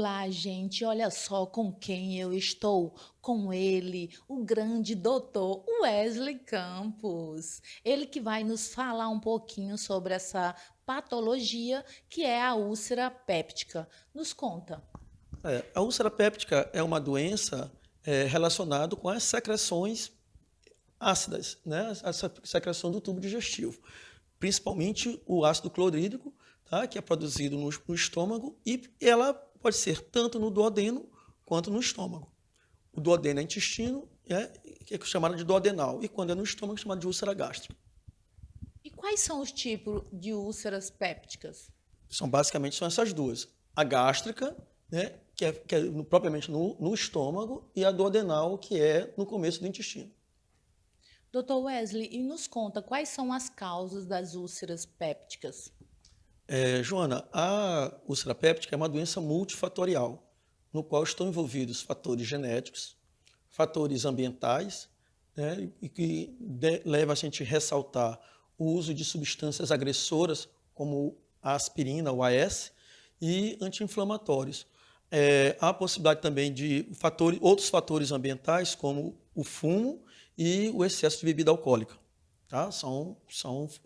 Olá, gente. Olha só com quem eu estou. Com ele, o grande doutor Wesley Campos. Ele que vai nos falar um pouquinho sobre essa patologia que é a úlcera péptica. Nos conta. A úlcera péptica é uma doença relacionada com as secreções ácidas, né? A secreção do tubo digestivo, principalmente o ácido clorídrico, tá? Que é produzido no estômago e ela pode ser tanto no duodeno quanto no estômago. O duodeno é intestino, que é chamado de duodenal, e quando é no estômago é chamado de úlcera gástrica. E quais são os tipos de úlceras pépticas? Basicamente essas duas. A gástrica, né, que é propriamente no estômago, e a duodenal, que é no começo do intestino. Doutor Wesley, e nos conta quais são as causas das úlceras pépticas? Joana, a úlcera péptica é uma doença multifatorial, no qual estão envolvidos fatores genéticos, fatores ambientais, né, e que leva a gente a ressaltar o uso de substâncias agressoras, como a aspirina, o AS, e anti-inflamatórios. Há a possibilidade também de outros fatores ambientais, como o fumo e o excesso de bebida alcoólica. Tá? São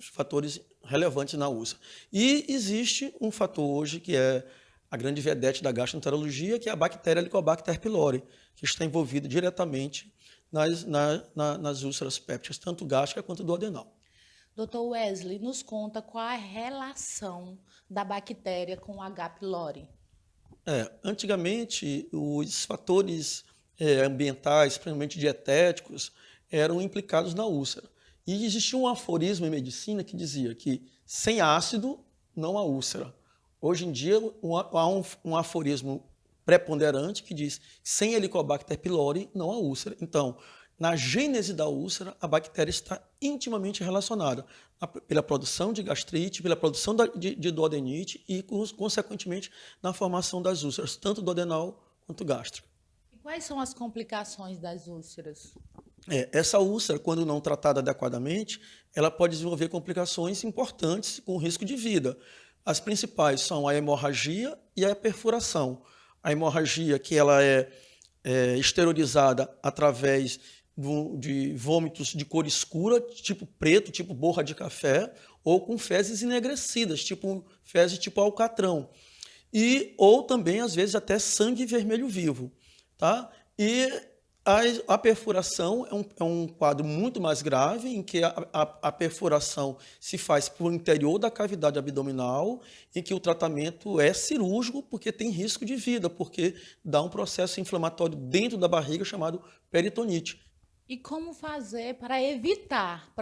fatores relevantes na úlcera. E existe um fator hoje que é a grande vedete da gastroenterologia, que é a bactéria Helicobacter pylori, que está envolvida diretamente nas úlceras pépticas, tanto gástrica quanto duodenal. Doutor Wesley, nos conta qual a relação da bactéria com o H. pylori. Antigamente, os fatores ambientais, principalmente dietéticos, eram implicados na úlcera. E existia um aforismo em medicina que dizia que sem ácido não há úlcera. Hoje em dia, há um aforismo preponderante que diz sem Helicobacter pylori não há úlcera. Então, na gênese da úlcera, a bactéria está intimamente relacionada pela produção de gastrite, pela produção de duodenite e, consequentemente, na formação das úlceras, tanto duodenal quanto gástrica. E quais são as complicações das úlceras? Essa úlcera, quando não tratada adequadamente, ela pode desenvolver complicações importantes com risco de vida. As principais são a hemorragia e a perfuração. A hemorragia, que ela é exteriorizada através de vômitos de cor escura, tipo preto, tipo borra de café, ou com fezes enegrecidas, fezes tipo alcatrão. Ou também, às vezes, até sangue vermelho vivo. Tá? E a perfuração é um quadro muito mais grave, em que a perfuração se faz por interior da cavidade abdominal, em que o tratamento é cirúrgico, porque tem risco de vida, porque dá um processo inflamatório dentro da barriga chamado peritonite. E como fazer para evitar,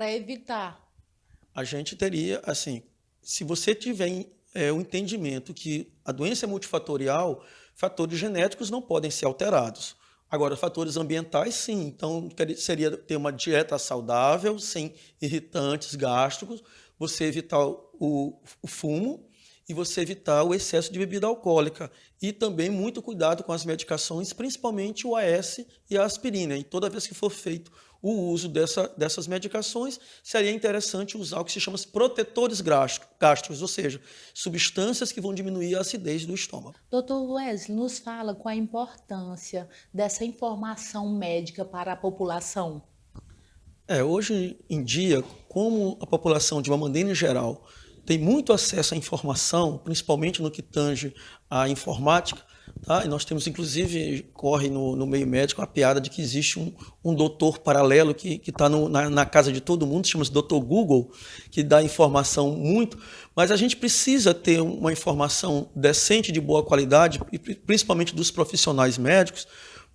A gente teria, assim, se você tiver o entendimento que a doença é multifatorial, fatores genéticos não podem ser alterados. Agora, fatores ambientais, sim. Então, seria ter uma dieta saudável, sem irritantes gástricos, você evitar o fumo e você evitar o excesso de bebida alcoólica. E também muito cuidado com as medicações, principalmente o AS e a aspirina. E toda vez que for feito o uso dessas medicações, seria interessante usar o que se chama de protetores gástricos, ou seja, substâncias que vão diminuir a acidez do estômago. Doutor Wesley, nos fala qual a importância dessa informação médica para a população. Hoje em dia, como a população, de uma maneira em geral, tem muito acesso à informação, principalmente no que tange à informática, tá? E nós temos, inclusive, corre no meio médico a piada de que existe um doutor paralelo que está na casa de todo mundo, chama-se doutor Google, que dá informação muito, mas a gente precisa ter uma informação decente, de boa qualidade, principalmente dos profissionais médicos,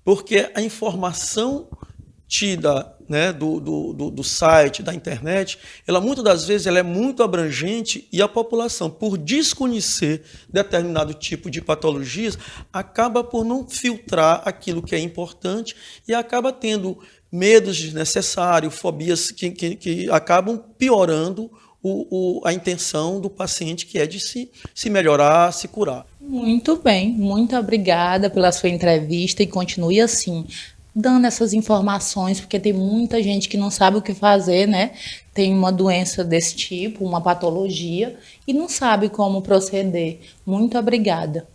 porque a informação tida, né, do site, da internet, ela muitas das vezes ela é muito abrangente e a população, por desconhecer determinado tipo de patologias, acaba por não filtrar aquilo que é importante e acaba tendo medos desnecessários, fobias que acabam piorando a intenção do paciente, que é de se melhorar, se curar. Muito bem, muito obrigada pela sua entrevista e continue assim, dando essas informações, porque tem muita gente que não sabe o que fazer, né? Tem uma doença desse tipo, uma patologia, e não sabe como proceder. Muito obrigada.